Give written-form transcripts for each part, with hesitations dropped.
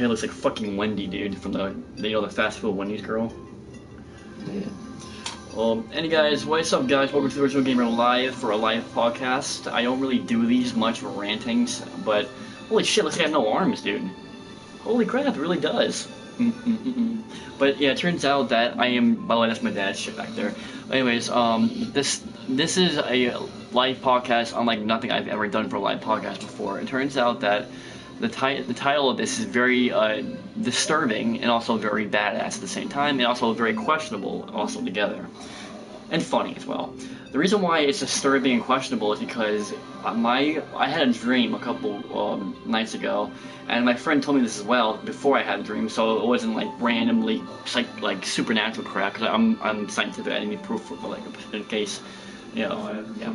hair looks like fucking Wendy, dude, from the fast food Wendy's girl. Yeah. Any guys, what's up, guys? Welcome to the Original Gamer Live for a live podcast. I don't really do these much for rantings, but holy shit, looks like I have no arms, dude. Holy crap, it really does. But yeah, it turns out that I am. By the way, that's my dad's shit back there. Anyways, this is a live podcast unlike nothing I've ever done for a live podcast before. It turns out that the title of this is very disturbing and also very badass at the same time, and also very questionable also together, and funny as well. The reason why it's disturbing and questionable is because I had a dream a couple nights ago, and my friend told me this as well before I had a dream, so it wasn't like randomly like supernatural crap. Because I'm scientific, I didn't need proof for like in case, you know. Yeah.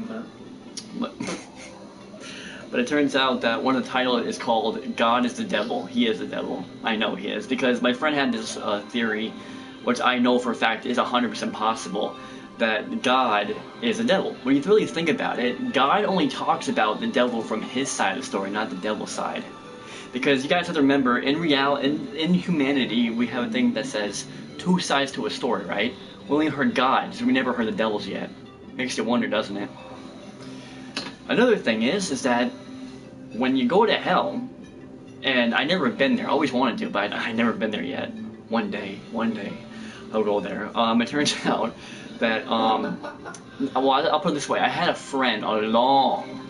But it turns out that one of the titles is called "God is the Devil." He is the devil. I know he is, because my friend had this theory, which I know for a fact is 100% possible, that God is the devil. When you really think about it, God only talks about the devil from his side of the story, not the devil's side. Because you guys have to remember, in humanity, we have a thing that says two sides to a story, right? We only heard God, so we never heard the devil's yet. Makes you wonder, doesn't it? Another thing is that when you go to hell, and I never been there, I always wanted to, but I never been there yet. One day, I'll go there. It turns out that, well, I'll put it this way, I had a friend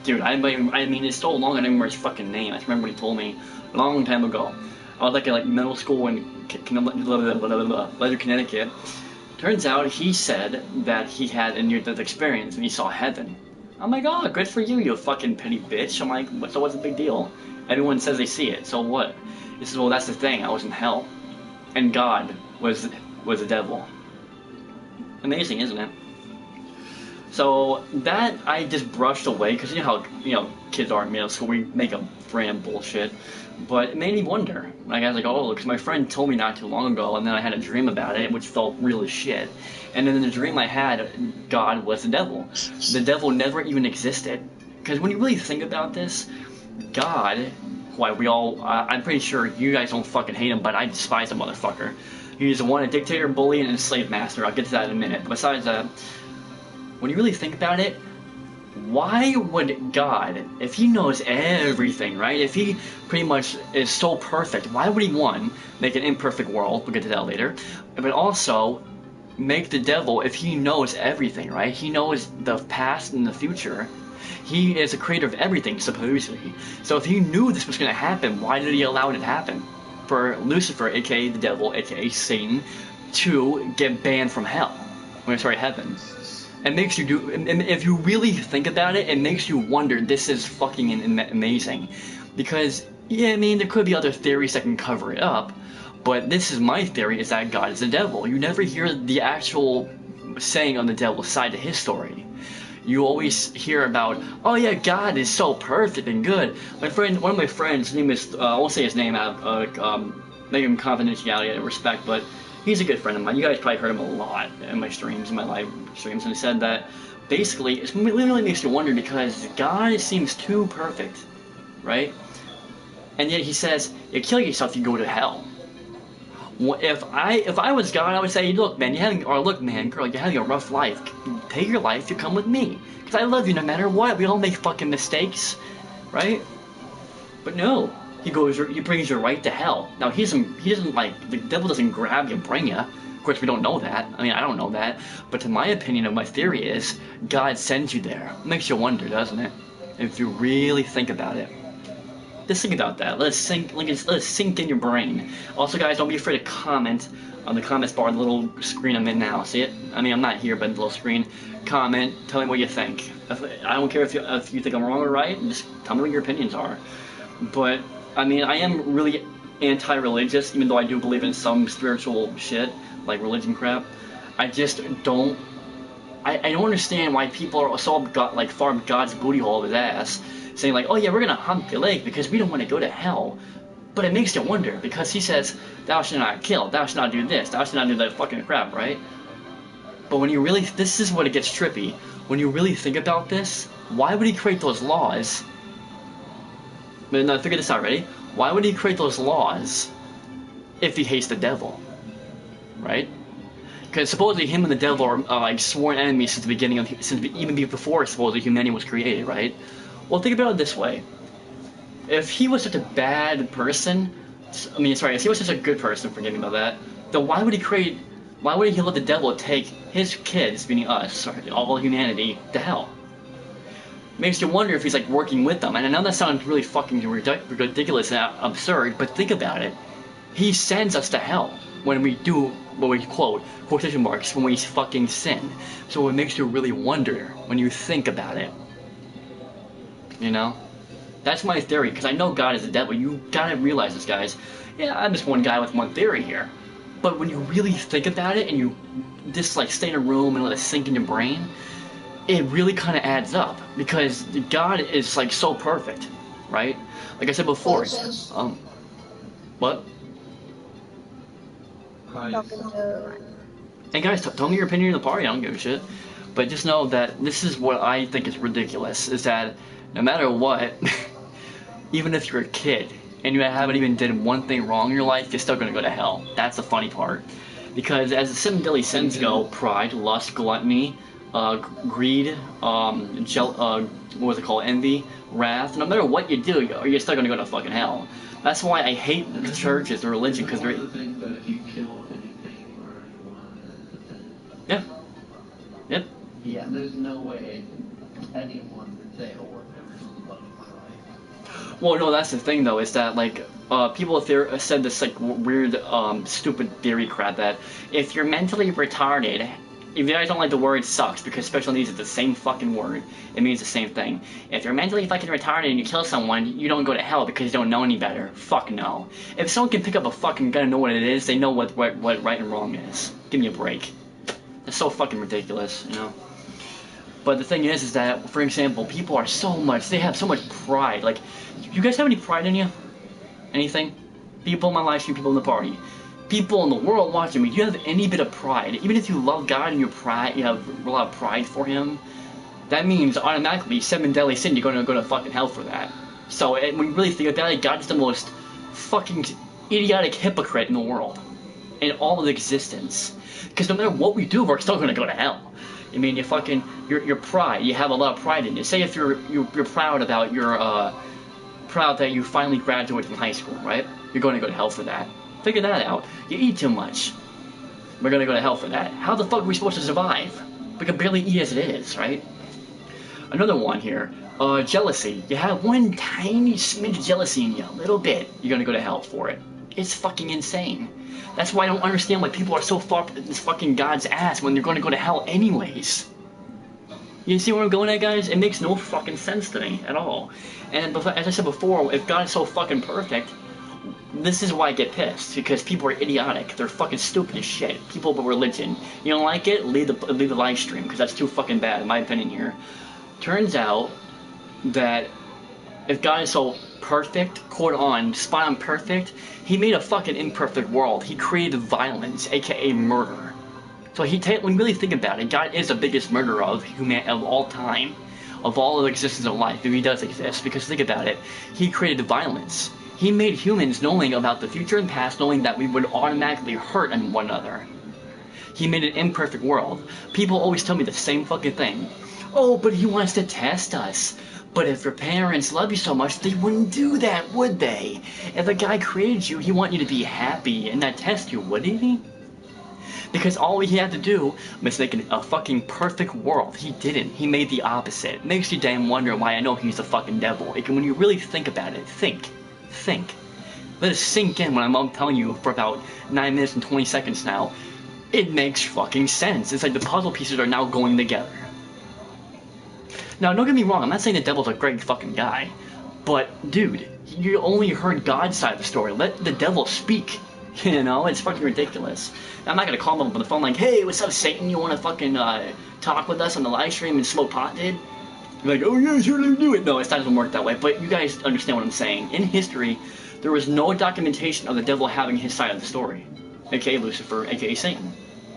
dude, I mean, it's so long I don't remember his fucking name. I just remember what he told me a long time ago. I was like in middle school in Ledger, Connecticut. Turns out he said that he had a near-death experience and he saw heaven. I'm like, oh, good for you, you fucking petty bitch. I'm like, so what's the big deal? Everyone says they see it, so what? He says, well, that's the thing, I was in hell. And God was the devil. Amazing, isn't it? So that I just brushed away, because you know how kids are in middle school, we make up random bullshit. But it made me wonder. Like, I was like, oh, because my friend told me not too long ago, and then I had a dream about it, which felt real as shit. And then in the dream I had, God was the devil. The devil never even existed. Because when you really think about this, God, why we all, I'm pretty sure you guys don't fucking hate him, but I despise the motherfucker. He's a dictator, bully, and a slave master. I'll get to that in a minute. But besides that, when you really think about it, why would God, if he knows everything, right? If he pretty much is so perfect, why would he, one, make an imperfect world? We'll get to that later. But also, make the devil if he knows everything, right? He knows the past and the future. He is the creator of everything, supposedly. So if he knew this was going to happen, why did he allow it to happen? For Lucifer, aka the devil, aka Satan, to get banned from heaven. It makes you do, and if you really think about it, it makes you wonder, this is fucking amazing. Because, yeah, I mean, there could be other theories that can cover it up, but this is my theory, is that God is the devil. You never hear the actual saying on the devil's side of his story. You always hear about, oh yeah, God is so perfect and good. One of my friends, his name is, I won't say his name out of, make him confidentiality and respect, but he's a good friend of mine. You guys probably heard him a lot in my streams, in my live streams, and he said that basically it really makes you wonder, because God seems too perfect, right? And yet he says, you kill yourself, you go to hell. If I was God, I would say, look, man, look, man, girl, you're having a rough life. Take your life, you come with me, because I love you no matter what. We all make fucking mistakes, right? But no. He brings you right to hell. Now he doesn't like, the devil doesn't grab you and bring you. Of course, we don't know that. I mean, I don't know that. But to my opinion, of my theory is, God sends you there. It makes you wonder, doesn't it? If you really think about it. Just think about that. Let it sink in your brain. Also, guys, don't be afraid to comment on the comments bar, the little screen I'm in now. See it? I mean, I'm not here, but the little screen. Comment. Tell me what you think. I don't care if you think I'm wrong or right. Just tell me what your opinions are. But I mean, I am really anti-religious, even though I do believe in some spiritual shit, like religion crap. I just don't, I don't understand why people are so far up God's booty hole of his ass, saying like, oh yeah, we're gonna hump your leg because we don't want to go to hell. But it makes you wonder, because he says, thou shalt not kill, thou shalt not do this, thou shalt not do that fucking crap, right? But when you really, this is what it gets trippy. When you really think about this, why would he create those laws? But now figure this out, ready? Why would he create those laws if he hates the devil, right? Because supposedly him and the devil are like sworn enemies since the beginning of even before supposedly humanity was created, right? Well, think about it this way: if he was such a bad person, I mean, sorry, if he was such a good person, forgive me about that, then why would he create? Why would he let the devil take his kids, meaning us, or all humanity, to hell? Makes you wonder if he's like working with them. And I know that sounds really fucking ridiculous and absurd, but think about it. He sends us to hell when we do what we quote, quotation marks, when we fucking sin. So it makes you really wonder when you think about it. You know? That's my theory, because I know God is the devil. You gotta realize this, guys. Yeah, I'm just one guy with one theory here. But when you really think about it and you just like stay in a room and let it sink in your brain, it really kind of adds up, because God is like so perfect, right? Like I said before, what? Hey guys, tell me your opinion of the party. I don't give a shit. But just know that this is what I think is ridiculous: is that no matter what, even if you're a kid and you haven't even did one thing wrong in your life, you're still gonna go to hell. That's the funny part, because as the 7 deadly sins go, pride, lust, gluttony, greed, what was it called, envy, wrath, no matter what you do, you're still gonna go to fucking hell. That's why I hate the churches, the religion, because they're... Yeah. Yep. Yeah, there's no way anyone would say, oh, I've never Christ. Well, no, that's the thing, though, is that, like, people said this, like, weird, stupid theory crap that if you're mentally retarded... If you guys don't like the word, sucks, because special needs is the same fucking word. It means the same thing. If you're mentally fucking retarded and you kill someone, you don't go to hell because you don't know any better. Fuck no. If someone can pick up a fucking gun and know what it is, they know what right and wrong is. Give me a break. That's so fucking ridiculous, you know? But the thing is that, for example, people are they have so much pride. Like, you guys have any pride in you? Anything? People in my live stream, people in the party. People in the world watching me, do you have any bit of pride? Even if you love God and you have a lot of pride for Him, that means automatically 7 deadly sin, you're gonna go to fucking hell for that. So when you really think about it, God's the most fucking idiotic hypocrite in the world, in all of existence. Because no matter what we do, we're still gonna go to hell. I mean, your pride, you have a lot of pride in you. Say if you're proud about proud that you finally graduated from high school, right? You're going to go to hell for that. Figure that out. You eat too much. We're gonna go to hell for that. How the fuck are we supposed to survive? We can barely eat as it is, right? Another one here. Jealousy. You have one tiny smidge of jealousy in you, a little bit, you're gonna go to hell for it. It's fucking insane. That's why I don't understand why people are so far up this fucking God's ass when they're gonna go to hell anyways. You see where I'm going at, guys? It makes no fucking sense to me at all. And as I said before, if God is so fucking perfect, this is why I get pissed, because people are idiotic. They're fucking stupid as shit. People with religion. You don't like it? Leave the live stream, because that's too fucking bad, in my opinion here. Turns out that if God is so perfect, quote on, spot on perfect, He made a fucking imperfect world. He created violence, aka murder. So when you really think about it, God is the biggest murderer of all time, of all the existence of life, if He does exist. Because think about it, He created violence. He made humans knowing about the future and past, knowing that we would automatically hurt one another. He made an imperfect world. People always tell me the same fucking thing. Oh, but He wants to test us. But if your parents love you so much, they wouldn't do that, would they? If a guy created you, He want you to be happy and not test you, wouldn't He? Because all He had to do was make a fucking perfect world. He didn't. He made the opposite. It makes you damn wonder why I know He's the fucking devil. When you really think about it, think. Let it sink in when I'm telling you for about 9 minutes and 20 seconds now. It makes fucking sense. It's like the puzzle pieces are now going together. Now, don't get me wrong, I'm not saying the devil's a great fucking guy. But, dude, you only heard God's side of the story. Let the devil speak. You know, it's fucking ridiculous. Now, I'm not gonna call him up on the phone like, hey, what's up, Satan? You wanna fucking talk with us on the live stream and smoke pot, dude? You're like, oh yeah, sure, let me do it. No, it doesn't work that way. But you guys understand what I'm saying. In history, there was no documentation of the devil having his side of the story, aka Lucifer, aka Satan,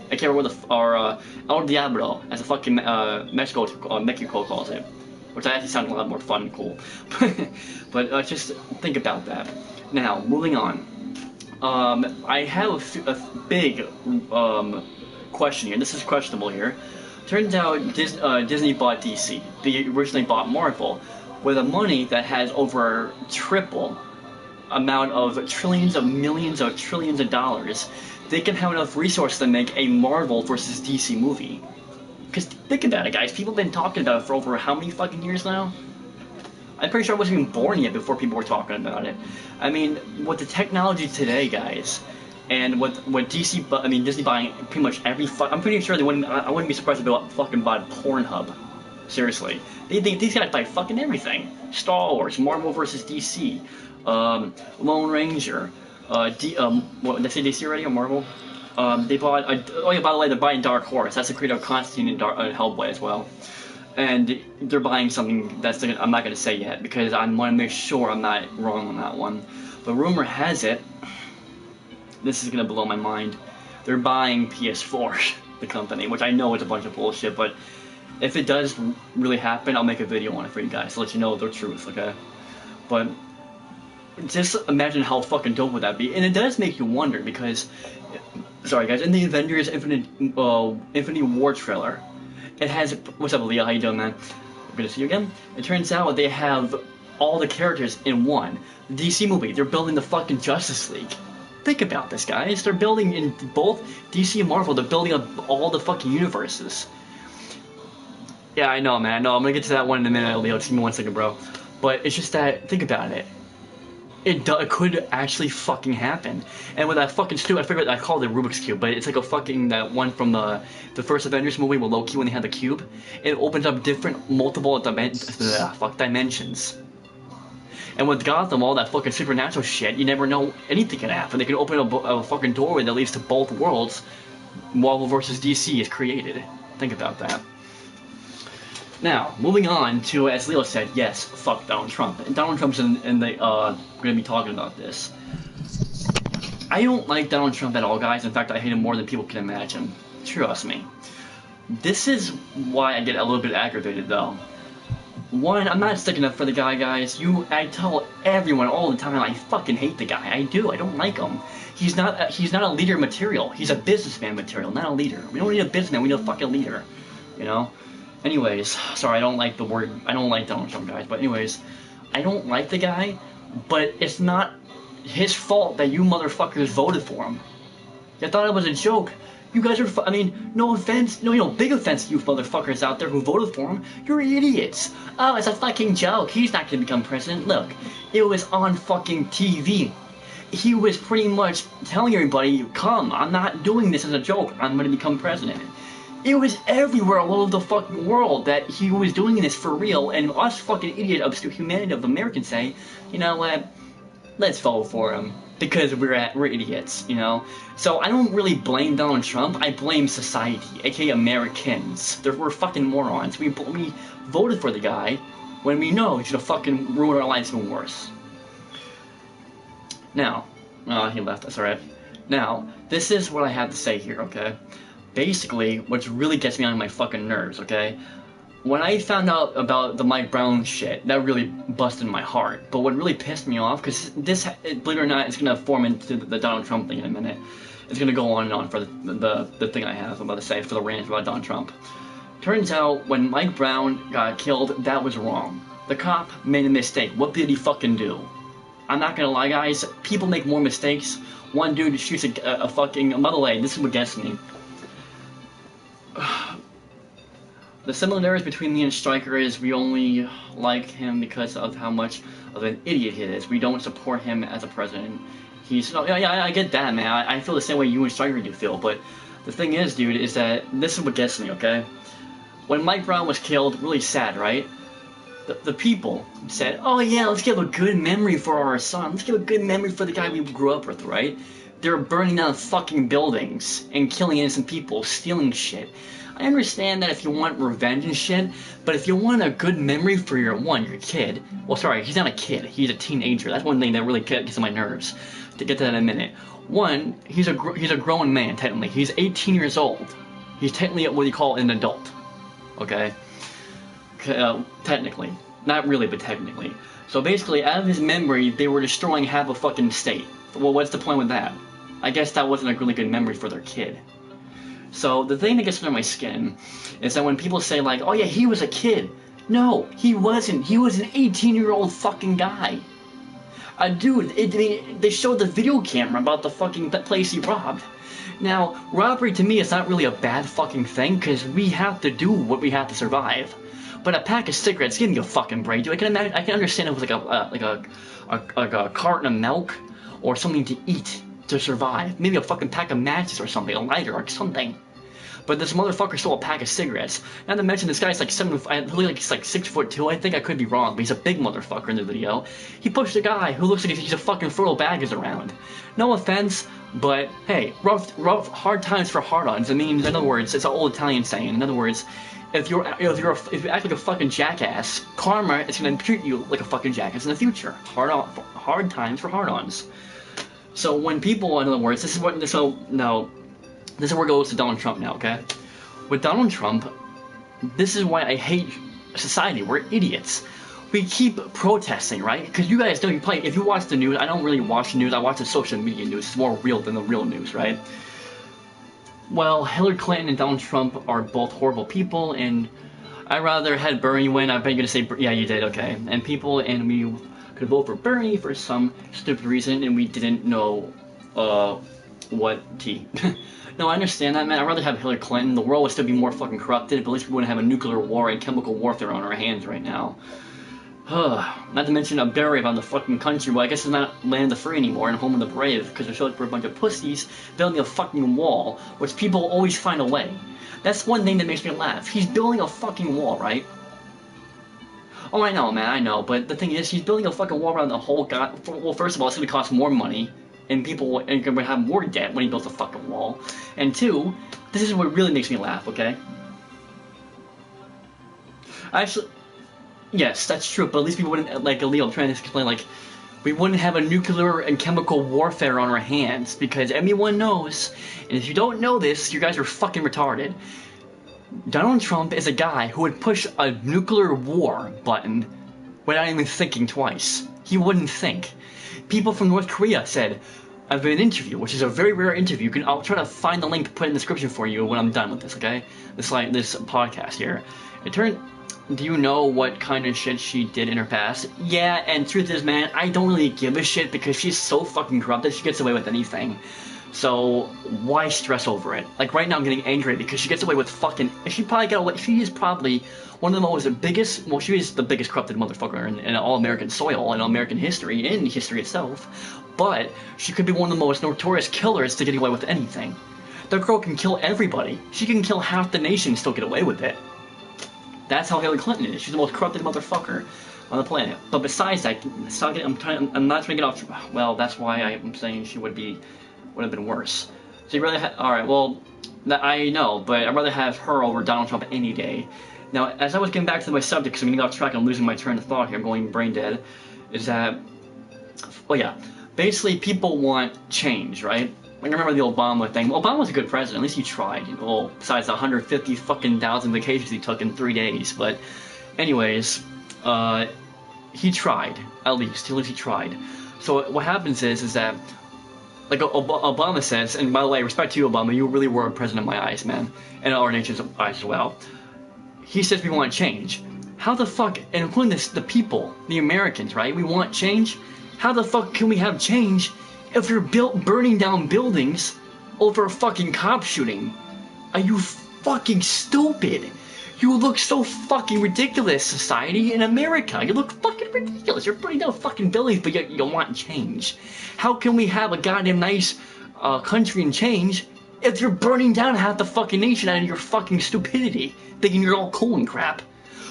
aka El Diablo, as the fucking Mexico calls it, which actually sounds a lot more fun and cool. But just think about that. Now, moving on. I have a big question here. This is questionable here. Turns out Disney bought DC. They originally bought Marvel with a money that has over triple amount of trillions of millions of trillions of dollars. They can have enough resources to make a Marvel versus DC movie. Because think about it, guys. People have been talking about it for over how many fucking years now? I'm pretty sure I wasn't even born yet before people were talking about it. I mean, with the technology today, guys, and with DC, I mean Disney buying pretty much every I'm pretty sure they wouldn't. I wouldn't be surprised if they fucking bought Pornhub. Seriously, these guys buy fucking everything. Star Wars, Marvel versus DC, Lone Ranger, what did I say DC already or Marvel? They bought. Oh yeah, by the way, they're buying Dark Horse. That's the creator of Constantine and Hellboy as well. And they're buying something that's I'm not gonna say yet because I want to make sure I'm not wrong on that one. But rumor has it, this is gonna blow my mind. They're buying PS4, the company, which I know is a bunch of bullshit. But if it does really happen, I'll make a video on it for you guys to let you know the truth. Okay? But just imagine how fucking dope would that be, and it does make you wonder because, sorry guys, in the Avengers Infinity War trailer. It has, what's up, Leah? How you doing, man? Good to see you again. It turns out they have all the characters in one. The DC movie, they're building the fucking Justice League. Think about this, guys. They're building in both DC and Marvel, they're building up all the fucking universes. Yeah, I know, man. I know. I'm gonna get to that one in a minute, Leo. Just give me 1 second, bro. But it's just that, think about it. It could actually fucking happen. And with that fucking stupid, I forget I called it Rubik's Cube, but it's like a fucking, that one from the first Avengers movie with Loki when they had the cube. It opens up different, multiple dimensions. And with Gotham, all that fucking supernatural shit, you never know anything can happen. They can open up a fucking doorway that leads to both worlds. Marvel versus DC is created. Think about that. Now, moving on to, as Leo said, yes, fuck Donald Trump. And Donald Trump's in the, we're gonna be talking about this. I don't like Donald Trump at all, guys. In fact, I hate him more than people can imagine. Trust me. This is why I get a little bit aggravated, though. One, I'm not sticking up for the guy, guys. I tell everyone all the time I fucking hate the guy. I do. I don't like him. He's not a leader material. He's a businessman material, not a leader. We don't need a businessman. We need a fucking leader. You know? Anyways, sorry, I don't like Donald Trump, guys, but anyways, I don't like the guy, but it's not his fault that you motherfuckers voted for him. I thought it was a joke. You guys are, I mean, no offense, big offense to you motherfuckers out there who voted for him. You're idiots. Oh, it's a fucking joke. He's not gonna become president. Look, it was on fucking TV. He was pretty much telling everybody, come, I'm not doing this as a joke. I'm gonna become president. It was everywhere all over the fucking world that he was doing this for real, and us fucking idiot of humanity of Americans say, you know what, let's vote for him, because we're idiots, you know? So I don't really blame Donald Trump, I blame society, aka Americans. We're fucking morons. We voted for the guy when we know he's gonna fucking ruin our lives even worse. Now, oh, he left, that's alright. Now, this is what I have to say here, okay? Basically, what really gets me on my fucking nerves, okay? When I found out about the Mike Brown shit, that really busted my heart. But what really pissed me off, because this, believe it or not, it's gonna form into the Donald Trump thing in a minute. It's gonna go on and on for the thing I have, I'm about to say, for the rant about Donald Trump. Turns out, when Mike Brown got killed, that was wrong. The cop made a mistake. What did he fucking do? I'm not gonna lie, guys, people make more mistakes. One dude shoots a fucking, by the way, this is what gets me. The similarities between me and Stryker is we only like him because of how much of an idiot he is. We don't support him as a president. Yeah, I get that, man. I feel the same way you and Stryker do feel, but the thing is, dude, is that this is what gets me, okay? When Mike Brown was killed, really sad, right? The people said, oh yeah, let's give a good memory for our son. Let's give a good memory for the guy we grew up with, right? They're burning down fucking buildings and killing innocent people, stealing shit. I understand that if you want revenge and shit, but if you want a good memory for your kid, well, sorry, he's not a kid, he's a teenager. That's one thing that really gets on my nerves. To get to that in a minute. One, he's a grown man, technically. He's 18 years old. He's technically what you call an adult. Okay? Technically. Not really, but technically. So basically, out of his memory, they were destroying half a fucking state. Well, what's the point with that? I guess that wasn't a really good memory for their kid. So the thing that gets under my skin is that when people say like, oh yeah, he was a kid. No, he wasn't. He was an 18-year-old fucking guy. Dude, they showed the video camera about the fucking place he robbed. Now, robbery to me is not really a bad fucking thing, because we have to do what we have to survive. But a pack of cigarettes, give me a fucking break, dude. I can understand it was like a carton of milk, or something to eat to survive. Maybe a fucking pack of matches or something, a lighter or something. But this motherfucker stole a pack of cigarettes. Not to mention this guy's like he's like 6'2". I think I could be wrong, but he's a big motherfucker in the video. He pushed a guy who looks like he's a fucking Frodo Baggins around. No offense, but hey, hard times for hard-ons. It means, in other words, it's an old Italian saying. In other words, if you act like a fucking jackass, karma is gonna treat you like a fucking jackass in the future. Hard times for hard-ons. So when people, in other words, this is where it goes to Donald Trump now, okay? With Donald Trump, this is why I hate society. We're idiots. We keep protesting, right? Because you guys know, if you watch the news, I don't really watch the news, I watch the social media news. It's more real than the real news, right? Well, Hillary Clinton and Donald Trump are both horrible people, and I rather had Bernie win. I bet you're gonna say, yeah, you did, okay. And we could vote for Bernie for some stupid reason, and we didn't know, what tea. No, I understand that, man. I'd rather have Hillary Clinton. The world would still be more fucking corrupted, but at least we wouldn't have a nuclear war and chemical warfare on our hands right now. Not to mention a burial on the fucking country. Well, I guess it's not land of the free anymore and home of the brave, because they're showing for a bunch of pussies building a fucking wall, which people always find a way. That's one thing that makes me laugh. He's building a fucking wall, right? Oh, I know, man, I know, but the thing is, he's building a fucking wall around the whole well, first of all, it's gonna cost more money, and people are gonna have more debt when he builds a fucking wall. And two, this is what really makes me laugh, okay? Actually, yes, that's true, but at least we wouldn't, like Leo, I'm trying to explain, like, we wouldn't have a nuclear and chemical warfare on our hands, because everyone knows, and if you don't know this, you guys are fucking retarded. Donald Trump is a guy who would push a nuclear war button without even thinking twice. He wouldn't think. People from North Korea said, I've been an interview, which is a very rare interview. I'll try to find the link to put in the description for you when I'm done with this, okay? This podcast here. Do you know what kind of shit she did in her past? Yeah, and truth is, man, I don't really give a shit because she's so fucking corrupt that she gets away with anything. So, why stress over it? Like, right now I'm getting angry because she gets away with fucking... She is probably one of the most biggest... Well, she is the biggest corrupted motherfucker in all American soil, in American history, in history itself. But, she could be one of the most notorious killers to get away with anything. The girl can kill everybody. She can kill half the nation and still get away with it. That's how Hillary Clinton is. She's the most corrupted motherfucker on the planet. But besides that, I'm not trying to get off... Well, that's why I'm saying she would have been worse. So you rather alright, well, I know, but I'd rather have her over Donald Trump any day. Now, as I was getting back to my subject, because I'm getting off track and I'm losing my train of thought here, I'm going brain dead, is that, well, yeah, basically people want change, right? I remember the Obama thing. Well, Obama was a good president, at least he tried, you know, well, besides the 150 fucking thousand vacations he took in 3 days, but anyways, he tried, at least he tried. So what happens is that, like Obama says, and by the way, respect to you, Obama, you really were a president in my eyes, man, and our nation's eyes as well. He says we want change. How the fuck, and including the people, the Americans, right? We want change. How the fuck can we have change if you're burning down buildings over a fucking cop shooting? Are you fucking stupid? You look so fucking ridiculous, society in America. You look fucking ridiculous. You're burning down fucking buildings, but you want change. How can we have a goddamn nice country and change if you're burning down half the fucking nation out of your fucking stupidity, thinking you're all cool and crap?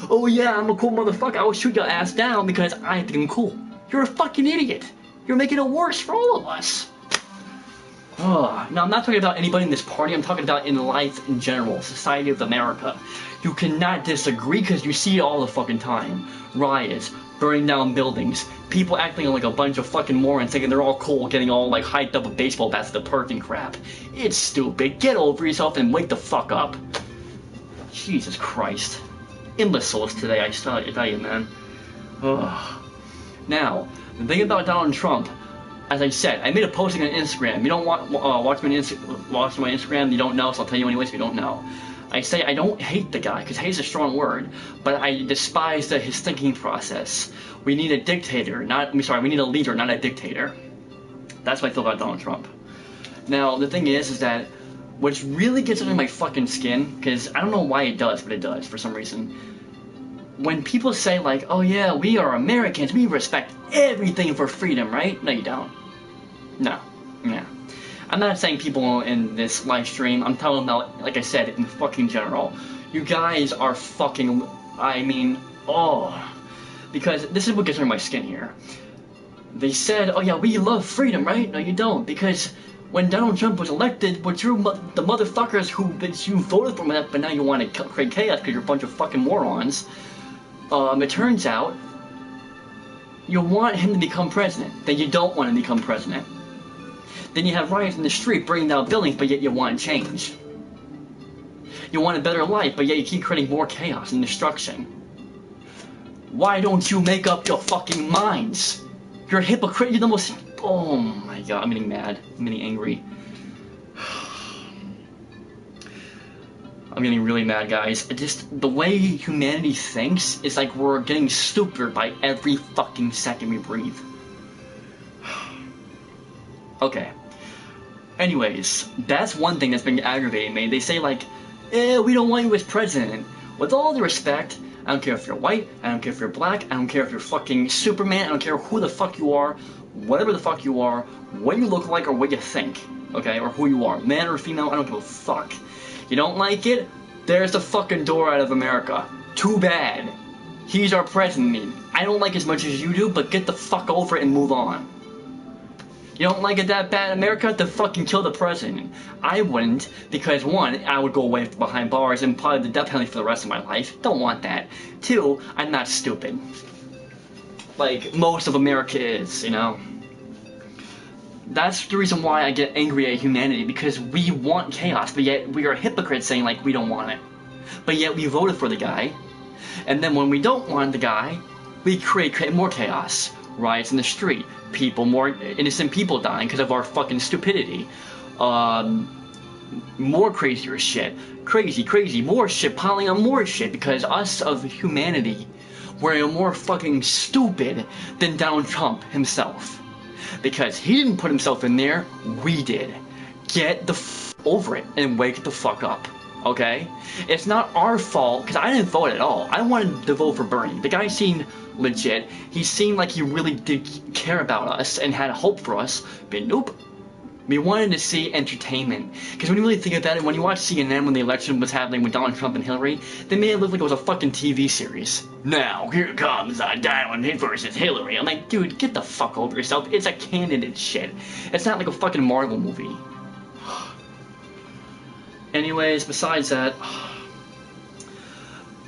Oh yeah, I'm a cool motherfucker. I will shoot your ass down because I think I'm cool. You're a fucking idiot. You're making it worse for all of us. Now, I'm not talking about anybody in this party. I'm talking about in life in general, society of America. You cannot disagree because you see it all the fucking time. Riots, burning down buildings, people acting like a bunch of fucking morons thinking they're all cool, getting all like hyped up with baseball bats at the park and crap. It's stupid. Get over yourself and wake the fuck up. Jesus Christ. Imbeciles today, I tell you, man. Now, the thing about Donald Trump, as I said, I made a posting on Instagram. You don't watch my Instagram, you don't know, so I'll tell you anyways if you don't know. I say I don't hate the guy, because hate is a strong word, but I despise his thinking process. We need a dictator, we need a leader, not a dictator. That's what I feel about Donald Trump. Now, the thing is that what really gets under my fucking skin, because I don't know why it does, but it does for some reason. When people say like, oh yeah, we are Americans, we respect everything for freedom, right? No, you don't. No. Yeah. I'm not saying people in this live stream, I'm talking about, like I said, in fucking general. You guys are fucking, I mean, oh. Because this is what gets under my skin here. They said, oh yeah, we love freedom, right? No, you don't, because when Donald Trump was elected, the motherfuckers who you voted for him, but now you want to create chaos because you're a bunch of fucking morons, it turns out you want him to become president, then you don't want him to become president. Then you have riots in the street burning down buildings, but yet you want change. You want a better life, but yet you keep creating more chaos and destruction. Why don't you make up your fucking minds? You're a hypocrite, you're the most... Oh my god, I'm getting mad. I'm getting angry. I'm getting really mad, guys. The way humanity thinks is like we're getting stupider by every fucking second we breathe. Okay. Anyways, that's one thing that's been aggravating me. They say like, we don't want you as president. With all due respect, I don't care if you're white, I don't care if you're black, I don't care if you're fucking Superman, I don't care who the fuck you are, whatever the fuck you are, what you look like or what you think, okay, or who you are, man or female, I don't give a fuck. You don't like it? There's the fucking door out of America. Too bad. He's our president. I don't like it as much as you do, but get the fuck over it and move on. You don't like it that bad, America? Then fucking kill the president. I wouldn't, because one, I would go away behind bars and probably the death penalty for the rest of my life. Don't want that. Two, I'm not stupid. Like most of America is, you know? That's the reason why I get angry at humanity, because we want chaos, but yet we are hypocrites saying like we don't want it. But yet we voted for the guy, and then when we don't want the guy, we create more chaos. Riots in the street, more innocent people dying because of our fucking stupidity. More crazier shit. Crazy, more shit, piling on more shit, because us of humanity, we're more fucking stupid than Donald Trump himself. Because he didn't put himself in there, we did. Get the f over it and wake the fuck up, okay? It's not our fault, because I didn't vote at all. I wanted to vote for Bernie. The guy seemed legit. He seemed like he really did care about us and had hope for us, but nope. We wanted to see entertainment. Because when you really think about it, when you watch CNN when the election was happening with Donald Trump and Hillary, they made it look like it was a fucking TV series. Now, here comes Donald versus Hillary. I'm like, dude, get the fuck over yourself. It's a candidate shit. It's not like a fucking Marvel movie. Anyways, besides that,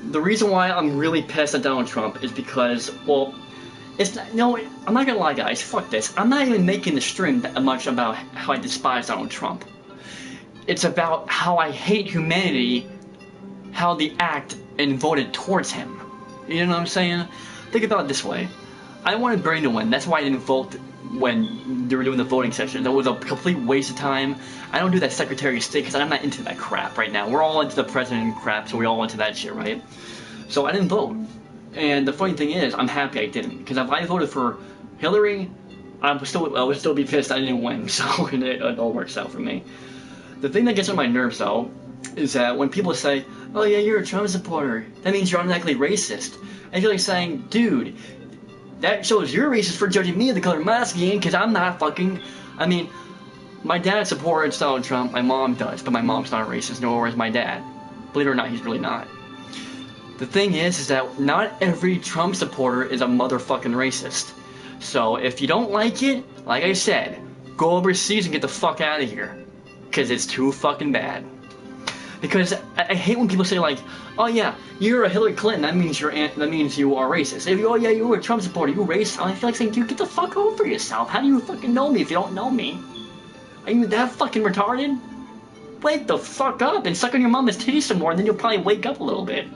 the reason why I'm really pissed at Donald Trump is because, well, it's not, no, I'm not gonna lie, guys, fuck this. I'm not even making the stream that much about how I despise Donald Trump. It's about how I hate humanity, how they act and voted towards him. You know what I'm saying? Think about it this way. I wanted Bernie to win, that's why I didn't vote when they were doing the voting session. That was a complete waste of time. I don't do that Secretary of State because I'm not into that crap right now. We're all into the president crap, so we're all into that shit, right? So I didn't vote. And the funny thing is, I'm happy I didn't. Because if I voted for Hillary, I would still be pissed I didn't win. So it all works out for me. The thing that gets on my nerves, though, is that when people say, oh yeah, you're a Trump supporter, that means you're automatically racist. And you're like saying, dude, that shows you're racist for judging me of the color of my skin, because I'm not fucking... I mean, my dad supports Donald Trump, my mom does, but my mom's not a racist, nor is my dad. Believe it or not, he's really not. The thing is that not every Trump supporter is a motherfucking racist. So if you don't like it, like I said, go overseas and get the fuck out of here. Because it's too fucking bad. Because I hate when people say like, oh yeah, you're a Hillary Clinton, that means you are racist. If you, oh yeah, you're a Trump supporter, you racist. I feel like saying, dude, get the fuck over yourself. How do you fucking know me if you don't know me? Are you that fucking retarded? Wake the fuck up and suck on your mama's titties some more, and then you'll probably wake up a little bit.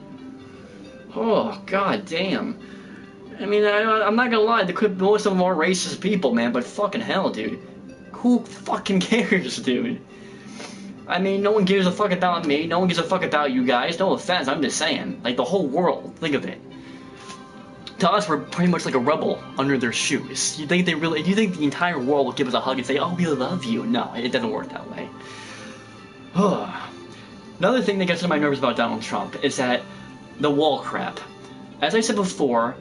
Oh, god damn. I mean, I'm not gonna lie, most of them are racist people, man, but fucking hell, dude. Who fucking cares, dude? I mean, no one gives a fuck about me, no one gives a fuck about you guys, no offense, I'm just saying. Like, the whole world, think of it. To us, we're pretty much like a rebel under their shoes. You think the entire world will give us a hug and say, oh, we love you? No, it doesn't work that way. Another thing that gets on my nerves about Donald Trump is that the wall crap. As I said before,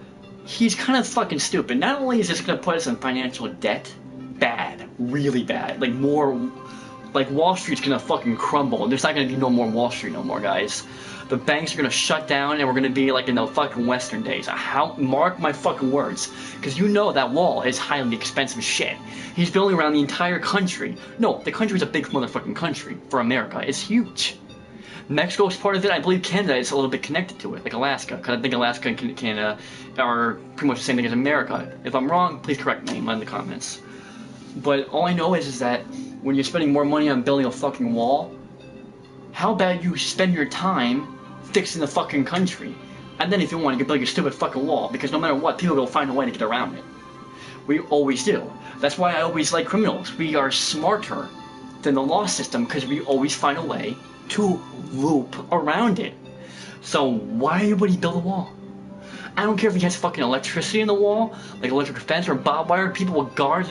he's kind of fucking stupid. Not only is this going to put us in financial debt, bad, really bad, like Wall Street's going to fucking crumble. There's not going to be no more Wall Street no more, guys. The banks are going to shut down and we're going to be like in the fucking Western days. Mark my fucking words. Because you know that wall is highly expensive shit. He's building around the entire country. No, the country's a big motherfucking country for America. It's huge. Mexico's part of it. I believe Canada is a little bit connected to it, like Alaska. Because I think Alaska and Canada are pretty much the same thing as America. If I'm wrong, please correct me in the comments. But all I know is that when you're spending more money on building a fucking wall, how about you spend your time fixing the fucking country? And then if you want, you can build your stupid fucking wall, because no matter what, people will find a way to get around it. We always do. That's why I always like criminals. We are smarter than the law system, because we always find a way to loop around it. So why would he build a wall? I don't care if he has fucking electricity in the wall, like electric fence or barbed wire, people with guns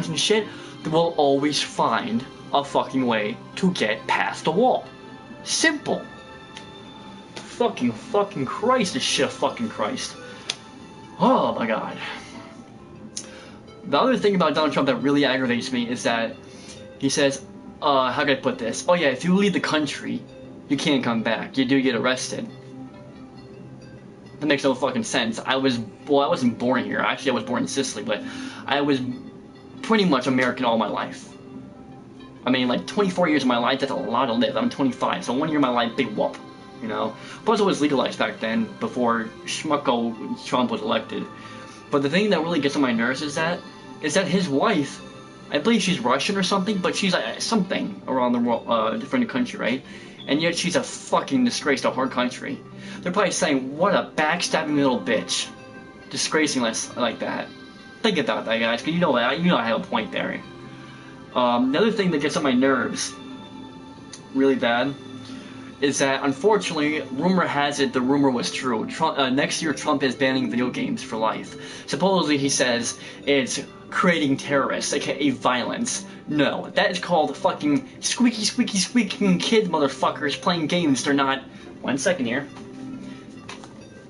and shit, they will always find a fucking way to get past the wall. Simple. Fucking Christ, this shit, fucking Christ. Oh my god. The other thing about Donald Trump that really aggravates me is that he says, how can I put this? Oh yeah, if you leave the country, you can't come back. You do get arrested. That makes no fucking sense. I wasn't born here. Actually, I was born in Sicily, but I was pretty much American all my life. I mean, like, 24 years of my life, that's a lot to live. I'm 25, so 1 year of my life, big whoop, you know? Plus, it was legalized back then, before Schmucko Trump was elected. But the thing that really gets on my nerves is that his wife, I believe she's Russian or something, but she's something around the world, different country, right? And yet she's a fucking disgrace to our country. They're probably saying, what a backstabbing little bitch. Disgracing us like that. Think about that, guys, because you know I have a point there. The other thing that gets on my nerves really bad is that, unfortunately, rumor has it the rumor was true. Next year, Trump is banning video games for life. Supposedly, he says it's creating terrorists, aka violence. No, that is called fucking squeaking kid motherfuckers playing games they're not. 1 second here.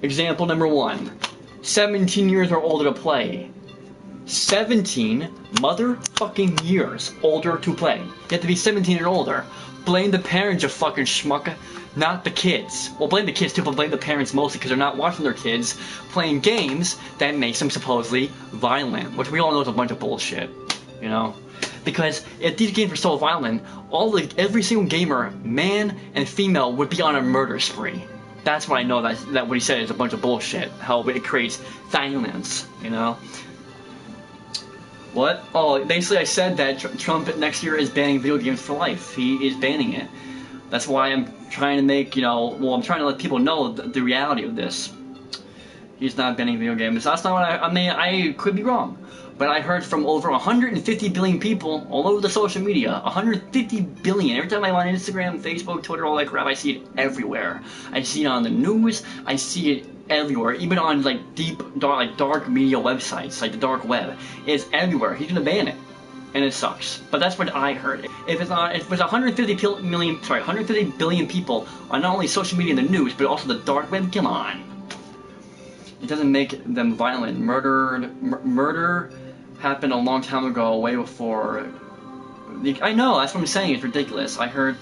Example number 1. 17 years or older to play. 17 motherfucking years older to play. You have to be 17 and older. Blame the parents, you fucking schmuck, not the kids. Well, blame the kids too, but blame the parents mostly because they're not watching their kids playing games that makes them supposedly violent, which we all know is a bunch of bullshit, you know? Because if these games were so violent, every single gamer, man and female, would be on a murder spree. That's why I know that what he said is a bunch of bullshit. How it creates violence, you know? What? Oh, basically I said that Trump next year is banning video games for life. He is banning it. That's why I'm trying to make, I'm trying to let people know the reality of this. He's not banning video games. That's not what I could be wrong. But I heard from over 150 billion people all over the social media. 150 billion. Every time I'm on Instagram, Facebook, Twitter, all that crap, I see it everywhere. I see it on the news. I see it everywhere. Even on dark media websites, like the dark web. It's everywhere. He's gonna ban it. And it sucks. But that's what I heard. If it's 150 billion people on not only social media and the news, but also the dark web, come on. It doesn't make them violent. Murder happened a long time ago, way before. I know, that's what I'm saying. It's ridiculous. I heard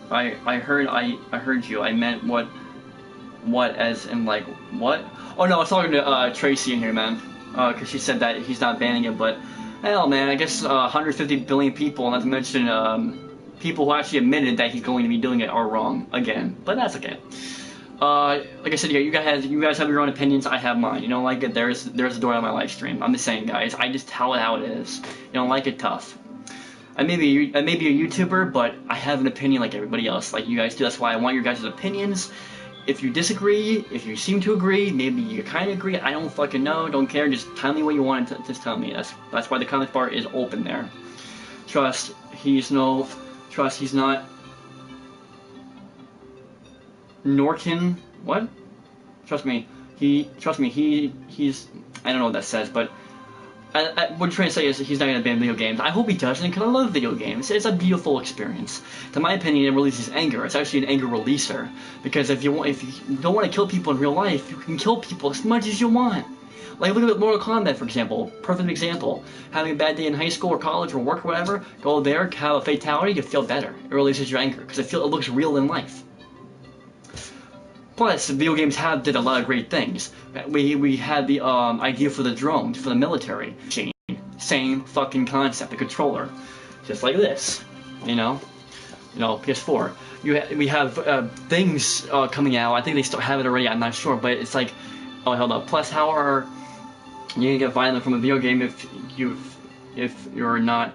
you. I meant what as in like what? Oh no, I was talking to Tracy in here, man. Because she said that he's not banning it, but hell, man, I guess 150 billion people, not to mention people who actually admitted that he's going to be doing it, are wrong again. But that's okay. Like I said, you guys have your own opinions. I have mine. You don't like it? There's a door on my live stream. I'm just saying, guys. I just tell it how it is. You don't like it? Tough. I may be a YouTuber, but I have an opinion like everybody else, like you guys do. That's why I want your guys' opinions. if you disagree, if you seem to agree, maybe you kind of agree, I don't fucking know, don't care, just tell me what you want to just tell me. That's why the comments bar is open there. Trust, he's not Norkin, what? Trust me, he's, I don't know what that says, but what I'm trying to say is he's not going to ban video games. I hope he doesn't, because I love video games. It's a beautiful experience. To my opinion, it releases anger. It's actually an anger releaser. Because if you don't want to kill people in real life, you can kill people as much as you want. Like, look at Mortal Kombat, for example. Perfect example. Having a bad day in high school or college or work or whatever, go there, have a fatality, you feel better. It releases your anger, because it looks real in life. Plus, video games did a lot of great things. We had the idea for the drones, for the military. Same fucking concept, the controller. Just like this, you know, PS4. We have things coming out, I think they still have it already, I'm not sure, but it's like, oh, hold up. Plus, how are you gonna get violent from a video game if you're not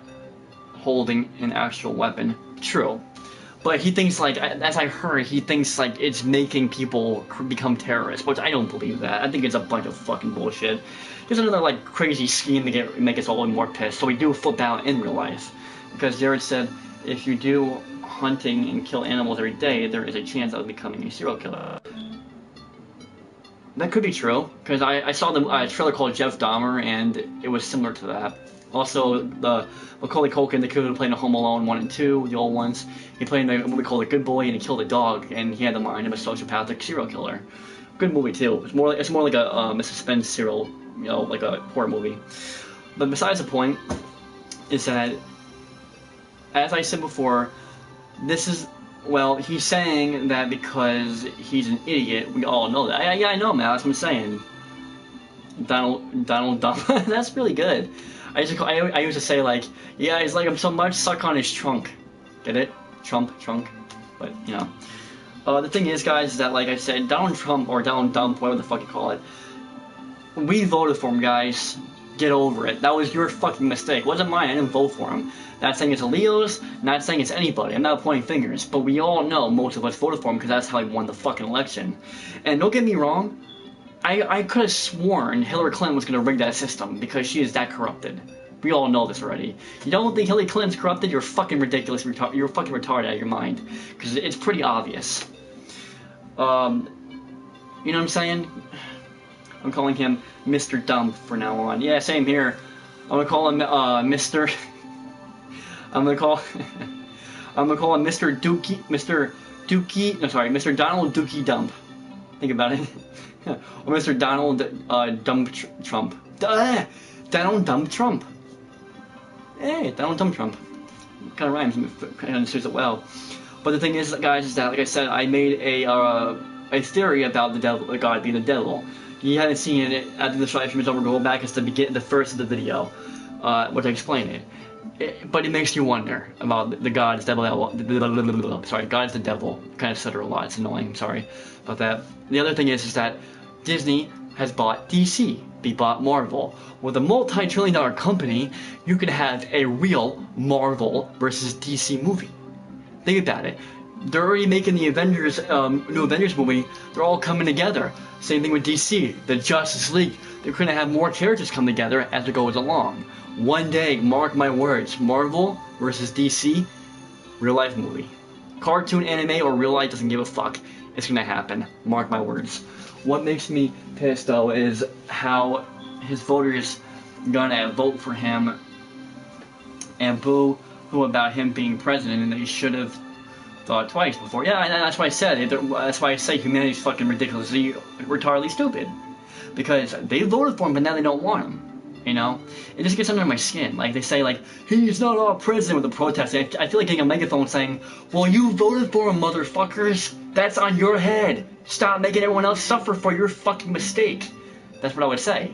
holding an actual weapon? True. But he thinks, like, as I heard, he thinks, like, it's making people become terrorists, which I don't believe that. I think it's a bunch of fucking bullshit. Just another, like, crazy scheme to make us all more pissed, so we do flip out in real life. Because Jared said, if you do hunting and kill animals every day, there is a chance of becoming a serial killer. That could be true, because I saw the trailer called Jeff Dahmer, and it was similar to that. Also, the Macaulay Culkin, the kid who played in Home Alone 1 and 2, the old ones, he played in a movie called The Good Boy, and he killed a dog, and he had the mind of a sociopathic serial killer. Good movie too. It's more like a suspense serial, like a horror movie. But besides the point, is that, as I said before, he's saying that because he's an idiot. We all know that. Yeah, I know, man. That's what I'm saying. Donald Dump. That's really good. I used to say, like, yeah, he's like him so much, suck on his trunk. Get it? Trunk. But, the thing is, guys, is that, like I said, Donald Trump, or Donald Dump, whatever the fuck you call it, we voted for him, guys. Get over it. That was your fucking mistake. It wasn't mine. I didn't vote for him. Not saying it's Leo's, not saying it's anybody. I'm not pointing fingers. But we all know most of us voted for him because that's how he won the fucking election. And don't get me wrong, I could have sworn Hillary Clinton was going to rig that system because she is that corrupted. We all know this already. You don't think Hillary Clinton's corrupted? You're fucking ridiculous. You're fucking retarded out of your mind. Because it's pretty obvious. You know what I'm saying? I'm calling him Mr. Dump from now on. Yeah, same here. I'm gonna call him Mr. I'm gonna call him Mr. Mr. Donald Dookie Dump. Think about it. Or Mr. Donald Trump. Donald Dump Trump. Hey, Donald Dump Trump. Kind of rhymes. Kind of suits it well. But the thing is, guys, is that, like I said, I made a theory about the devil, God being the devil. You haven't seen it after the live stream is over. Go back. It's the first of the video, which I explain it. But it makes you wonder about the God is devil. Sorry, God is the devil. Kind of stutter a lot. It's annoying. I'm sorry about that. The other thing is that Disney has bought DC. They bought Marvel. With a multi-trillion-dollar company, you could have a real Marvel versus DC movie. Think about it. They're already making the Avengers, new Avengers movie. They're all coming together. Same thing with DC, the Justice League. They're going to have more characters come together as it goes along. One day, mark my words, Marvel versus DC, real life movie. Cartoon, anime, or real life, doesn't give a fuck. It's going to happen. Mark my words. What makes me pissed, though, is how his voters gonna vote for him and boo-hoo about him being president, and they should have thought twice before. Yeah, that's why I said. That's why I say humanity's fucking ridiculously, retardedly stupid. Because they voted for him, but now they don't want him. You know? It just gets under my skin. Like, they say, like, he's not our president with the protest. I feel like getting a megaphone saying, well, you voted for him, motherfuckers. That's on your head. Stop making everyone else suffer for your fucking mistake. That's what I would say.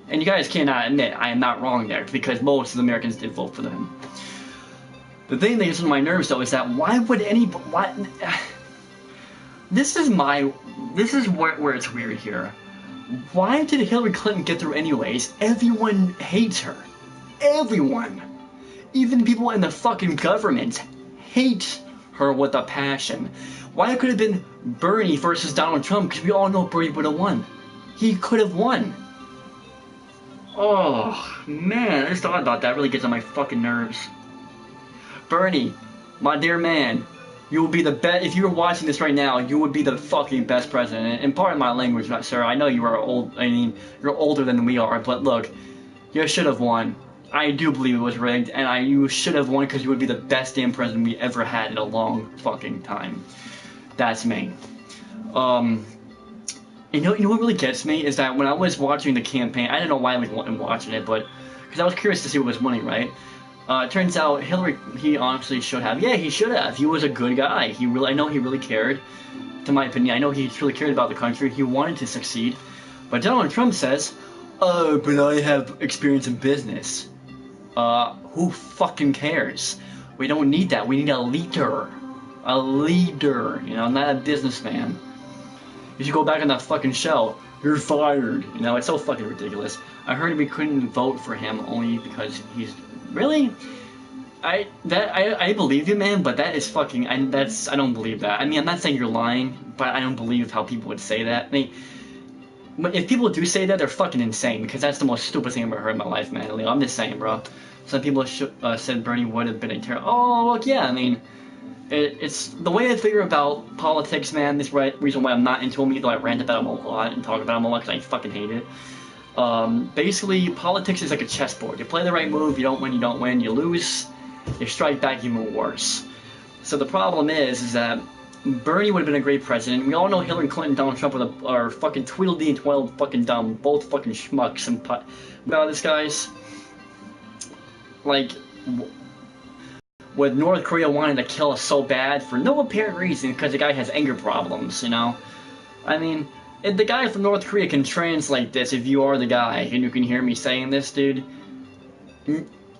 And you guys cannot admit I am not wrong there, because most of the Americans did vote for him. The thing that gets on my nerves, though, is that why would anybody... This is where it's weird here. Why did Hillary Clinton get through anyways? Everyone hates her. Everyone. Even people in the fucking government hate her with a passion. Why could it have been Bernie versus Donald Trump, because we all know Bernie would have won. He could have won. Oh, man, I just thought about that. It really gets on my fucking nerves. Bernie, my dear man, you will be the best. If you were watching this right now, you would be the fucking best president. And pardon my language, sir. I know you are old. I mean, you're older than we are. But look, you should have won. I do believe it was rigged, and you should have won because you would be the best damn president we ever had in a long fucking time. That's me. You know what really gets me is that when I was watching the campaign, I don't know why I was watching it, but because I was curious to see what was winning, right? It turns out Hillary, he honestly should have. Yeah, he should have. He was a good guy. I know he really cared. To my opinion, I know he really cared about the country. He wanted to succeed. But Donald Trump says, "Oh, but I have experience in business." Who fucking cares? We don't need that. We need a leader. A leader, you know, not a businessman. You should go back on that fucking show. You're fired. You know, it's so fucking ridiculous. I heard we couldn't vote for him only because he's... Really? I believe you, man, but that is fucking... I don't believe that. I mean, I'm not saying you're lying, but I don't believe how people would say that. I mean, if people do say that, they're fucking insane, because that's the most stupid thing I've ever heard in my life, man. I'm just saying, bro. Some people said Bernie would have been a terror. Oh, look, yeah, I mean... It's the way I figure about politics, man. This is reason why I'm not into them, even though I rant about them a lot and talk about them a lot because I fucking hate it. Basically, politics is like a chessboard. You play the right move, you don't win, you don't win. You lose, you strike back even worse. So the problem is that Bernie would have been a great president. We all know Hillary Clinton and Donald Trump are fucking Tweedledee and Tweedle fucking dumb. Both fucking schmucks and about this, guys. Like... with North Korea wanting to kill us so bad for no apparent reason because the guy has anger problems, you know? I mean, if the guy from North Korea can translate this, if you are the guy and you can hear me saying this, dude,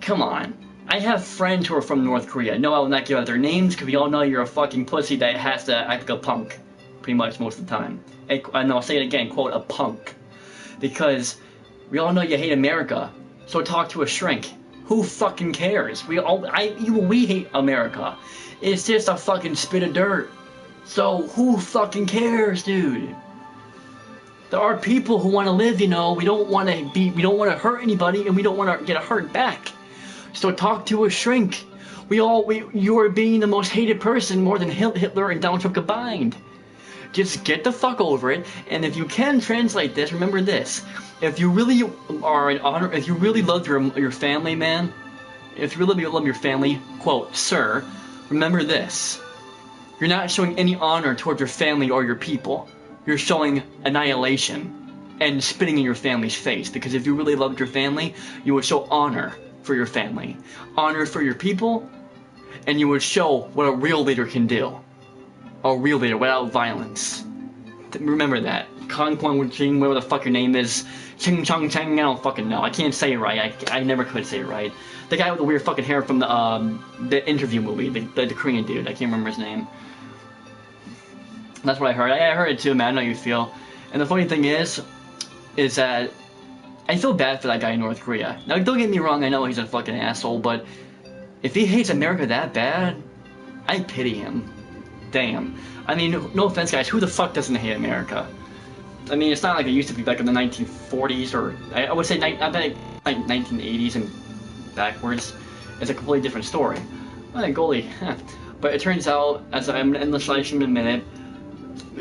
come on. I have friends who are from North Korea. No, I will not give out their names because we all know you're a fucking pussy that has to act like a punk. Pretty much most of the time. And I'll say it again, quote, a punk. Because we all know you hate America, so talk to a shrink. Who fucking cares? We hate America. It's just a fucking spit of dirt. So who fucking cares, dude? There are people who want to live, you know. We don't want to hurt anybody, and we don't want to get hurt back. So talk to a shrink. You are being the most hated person more than Hitler and Donald Trump combined. Just get the fuck over it, and if you can translate this, remember this. If you really are an honor, if you really love your family, man, if you really love your family, quote, sir, remember this. You're not showing any honor towards your family or your people. You're showing annihilation and spitting in your family's face, because if you really loved your family, you would show honor for your family, honor for your people, and you would show what a real leader can do. A real leader without violence. Remember that. Kong Kwang Ching, whatever the fuck your name is. Ching Chong Chang, I don't fucking know. I can't say it right. I never could say it right. The guy with the weird fucking hair from the interview movie, the Korean dude. I can't remember his name. That's what I heard. I heard it too, man. I know you feel. And the funny thing is that I feel bad for that guy in North Korea. Now, don't get me wrong. I know he's a fucking asshole, but if he hates America that bad, I pity him. Damn. I mean, no offense, guys. Who the fuck doesn't hate America? I mean, it's not like it used to be back in the 1940s, or I would say like 1980s and backwards. It's a completely different story. My goalie. But it turns out, as I'm in the slide in a minute,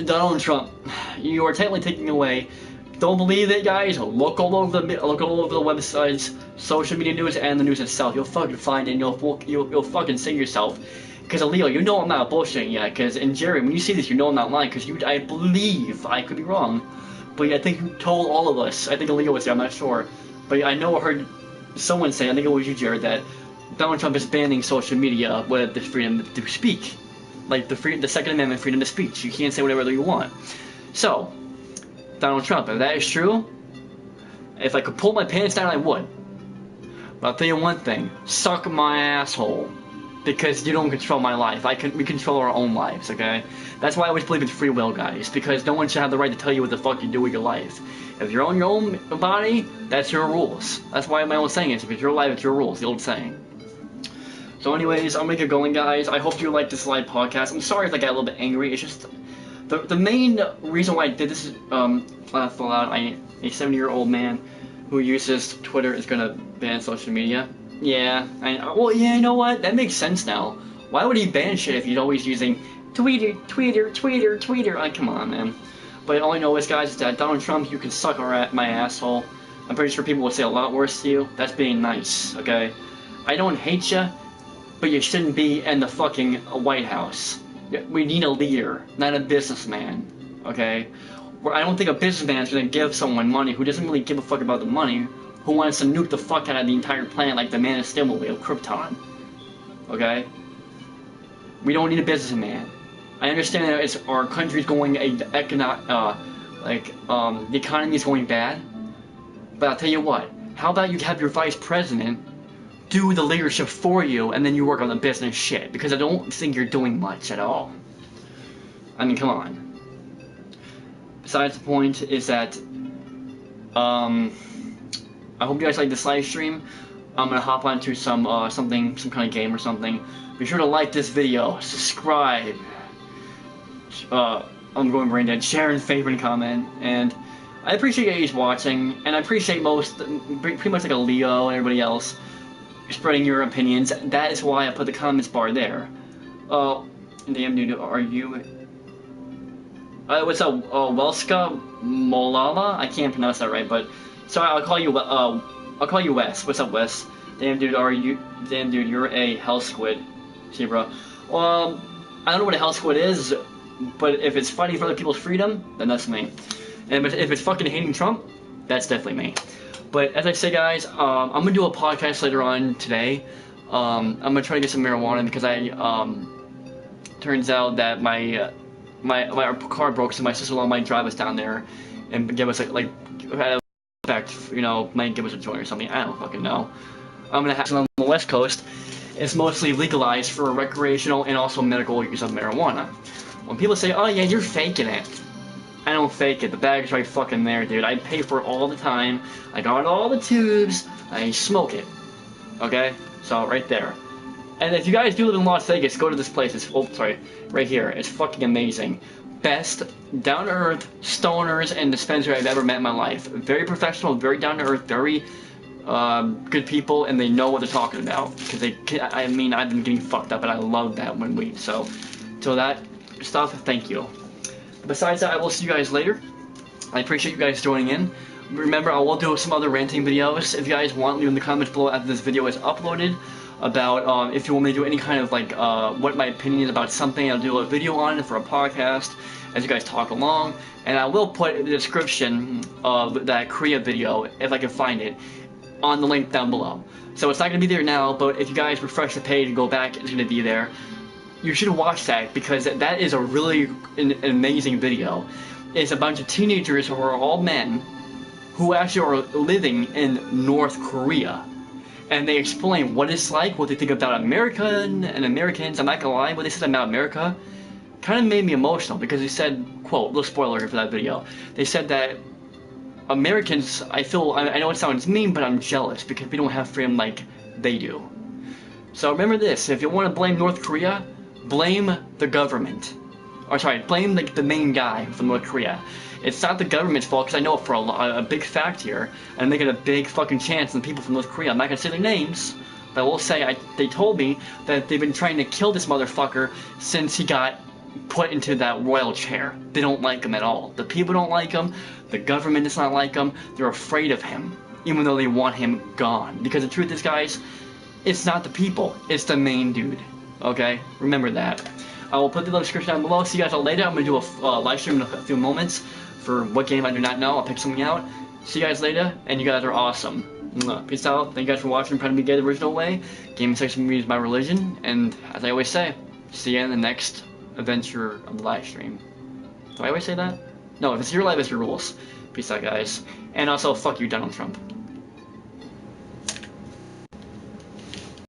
Donald Trump, you are technically taking away. Don't believe it, guys. Look all over the websites, social media news, and the news itself. You'll fucking find it. And you'll fucking say to yourself. Because Leo, you know I'm not bullshitting yet. Because and Jerry, when you see this, you know I'm not lying. Because I believe, I could be wrong, but I think you told all of us. I think Leo was there. I'm not sure, but I know I heard someone say. I think it was you, Jared, that Donald Trump is banning social media with the freedom to speak, like the Second Amendment, freedom to speech. You can't say whatever you want. So, Donald Trump, if that is true, if I could pull my pants down, I would. But I'll tell you one thing: suck my asshole. Because you don't control my life. We control our own lives, okay? That's why I always believe in free will, guys. Because no one should have the right to tell you what the fuck you do with your life. If you're on your own body, that's your rules. That's why my old saying is, if it's your life, it's your rules. The old saying. So anyways, I'll make it going, guys. I hope you like this live podcast. I'm sorry if I got a little bit angry. It's just... The main reason why I did this is, laugh aloud, a 70-year-old man who uses Twitter is gonna ban social media. Yeah, well, yeah, you know what? That makes sense now. Why would he ban shit if he's always using Twitter? Like, come on, man. But all I know is, guys, is that Donald Trump, you can suck my asshole. I'm pretty sure people will say a lot worse to you. That's being nice, okay? I don't hate you, but you shouldn't be in the fucking White House. We need a leader, not a businessman, okay? Where I don't think a businessman is gonna give someone money who doesn't really give a fuck about the money, who wants to nuke the fuck out of the entire planet like the Man of Steel movie of Krypton, okay? We don't need a businessman. I understand that our country's going the economy is going bad, but I'll tell you what. How about you have your vice president do the leadership for you, and then you work on the business shit? Because I don't think you're doing much at all. I mean, come on. Besides the point is that, I hope you guys like this live stream. I'm gonna hop onto some kind of game or something. Be sure to like this video, subscribe. I'm going brain dead. Share and favorite and comment, and I appreciate you guys watching, and I appreciate pretty much like a Leo and everybody else, spreading your opinions. That is why I put the comments bar there. Damn dude, are you? What's up, Welska Molala? I can't pronounce that right, but sorry, I'll call you Wes. What's up, Wes? Damn dude, Damn dude, you're a hell squid. See, bro. Well, I don't know what a hell squid is, but if it's fighting for other people's freedom, then that's me. And if it's fucking hating Trump, that's definitely me. But as I say, guys, I'm gonna do a podcast later on today. I'm gonna try to get some marijuana because turns out that my car broke, so my sister-in-law might drive us down there and give us might give us a joint or something. I don't fucking know. I'm gonna have some on the West Coast. It's mostly legalized for recreational and also medical use of marijuana. When people say, "Oh yeah, you're faking it," I don't fake it. The bag's right fucking there, dude. I pay for it all the time. I got all the tubes. I smoke it. Okay? So, right there. And if you guys do live in Las Vegas, go to this place. It's, right here. It's fucking amazing. Best down-to-earth stoners and dispensary I've ever met in my life. Very professional, very down-to-earth, very good people, and they know what they're talking about. Because I've been getting fucked up, and I love that when so that stuff, thank you. Besides that, I will see you guys later. I appreciate you guys joining in. Remember, I will do some other ranting videos. If you guys want, leave in the comments below after this video is uploaded about if you want me to do any kind of what my opinion is about something. I'll do a video on it for a podcast as you guys talk along. And I will put in the description of that Korea video, if I can find it, on the link down below. So it's not going to be there now, but if you guys refresh the page and go back, it's going to be there. You should watch that because that is a really an amazing video. It's a bunch of teenagers who are all men who actually are living in North Korea. And they explain what it's like, what they think about America and Americans. I'm not gonna lie, what they said about America kind of made me emotional because they said, quote, little spoiler here for that video. They said that Americans, I know it sounds mean, but I'm jealous because we don't have freedom like they do. So remember this, if you want to blame North Korea, blame the government. Or sorry, blame the main guy from North Korea. It's not the government's fault, because I know for a big fact here, and I'm making a big fucking chance on the people from North Korea. I'm not going to say their names, but I will say they told me that they've been trying to kill this motherfucker since he got put into that royal chair. They don't like him at all. The people don't like him. The government does not like him. They're afraid of him, even though they want him gone. Because the truth is, guys, it's not the people. It's the main dude. Okay? Remember that. I will put the description down below. See you guys all later. I'm going to do a live stream in a few moments for what game I do not know. I'll pick something out. See you guys later, and you guys are awesome. Peace out. Thank you guys for watching. Trying to be gay the original way. Gaming section is my religion, and as I always say, see you in the next adventure of the live stream. Do I always say that? No, if it's your life, it's your rules. Peace out, guys. And also, fuck you, Donald Trump.